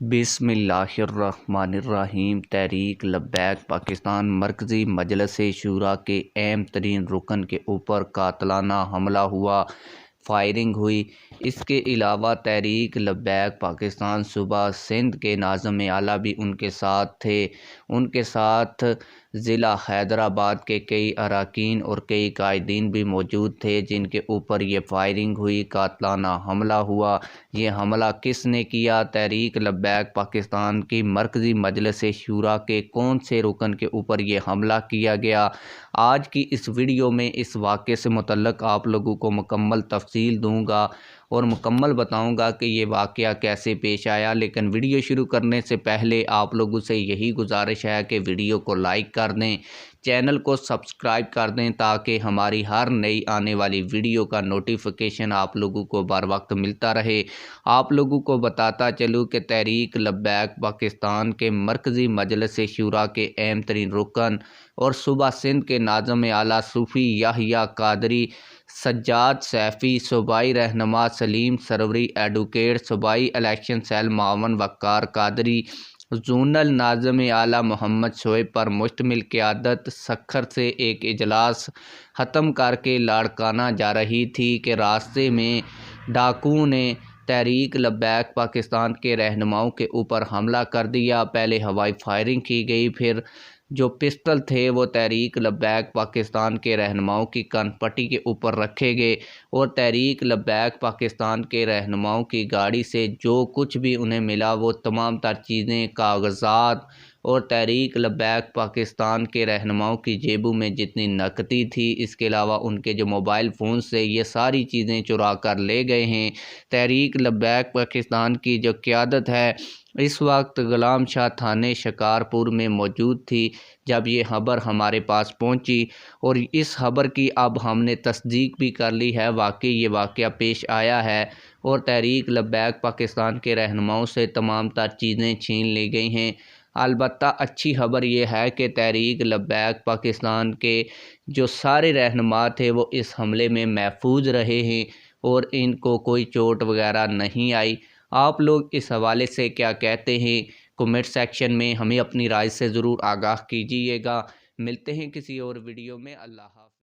बिस्मिल्लाहिर्रहमानिर्रहीम। तहरीक लब्बैक पाकिस्तान मरकज़ी मजलिस शूरा के अहम तरीन रुकन के ऊपर कातलाना हमला हुआ, फायरिंग हुई। इसके अलावा तहरीक लब्बैक पाकिस्तान सूबा सिंध के नाज़िम आला भी उनके साथ थे। उनके साथ ज़िला हैदराबाद के कई अरकान और कई कायदीन भी मौजूद थे, जिनके ऊपर ये फायरिंग हुई, कातलाना हमला हुआ। ये हमला किसने किया? तहरीक लब्बैक पाकिस्तान की मरकज़ी मजलिस शूरा के कौन से रुकन के ऊपर ये हमला किया गया? आज की इस वीडियो में इस वाक़े से मुतल्लक़ आप लोगों को मुकम्मल तफसील दूँगा और मुकम्मल बताऊँगा कि ये वाक़या कैसे पेश आया। लेकिन वीडियो शुरू करने से पहले आप लोगों से यही गुजारिश है कि वीडियो को लाइक कर दें, चैनल को सब्सक्राइब कर दें, ताकि हमारी हर नई आने वाली वीडियो का नोटिफिकेशन आप लोगों को बर वक्त मिलता रहे। आप लोगों को बताता चलूँ कि तहरीक लब्बैक पाकिस्तान के मरकज़ी मजलिस शूरा के अहम तरीन रुकन और सूबा सिंध के नाज़िम आला सूफ़ी याहिया कादरी, सज्जाद सैफ़ी, सूबाई रहनुमा सलीम सरवरी, एडवोकेट सूबाई इलेक्शन सेल मावन वक़ार कादरी, ज़ोनल नाज़िम आला मोहम्मद शोएब पर मुश्तमिल क़यादत सखर से एक इजलास ख़त्म करके लाड़काना जा रही थी कि रास्ते में डाकुओं ने तहरीक लब्बैक पाकिस्तान के रहनुमाओं के ऊपर हमला कर दिया। पहले हवाई फायरिंग की गई, फिर जो पिस्टल थे वो तहरीक लब्बैक पाकिस्तान के रहनुमाओं की कनपट्टी के ऊपर रखे गए और तहरीक लब्बैक पाकिस्तान के रहनुमाओं की गाड़ी से जो कुछ भी उन्हें मिला वो तमाम तर चीज़ें, कागज़ात और तहरीक लब्बैक पाकिस्तान के रहनुमाओं की जेबों में जितनी नकदी थी, इसके अलावा उनके जो मोबाइल फ़ोन से, ये सारी चीज़ें चुरा कर ले गए हैं। तहरीक लब्बैक पाकिस्तान की जो क़यादत है इस वक्त गुलाम शाह थाने शिकारपुर में मौजूद थी जब ये खबर हमारे पास पहुंची, और इस खबर की अब हमने तस्दीक भी कर ली है। वाकई ये वाक़या पेश आया है और तहरीक लब्बैक पाकिस्तान के रहनुमाओं से तमाम तर चीज़ें छीन ली गई हैं। अलबत्ता अच्छी खबर ये है कि तहरीक लब्बैक पाकिस्तान के जो सारे रहनुमा थे वो इस हमले में महफूज रहे हैं और इनको कोई चोट वगैरह नहीं आई। आप लोग इस हवाले से क्या कहते हैं? कमेंट सेक्शन में हमें अपनी राय से ज़रूर आगाह कीजिएगा। मिलते हैं किसी और वीडियो में। अल्लाह हाफ़िज़।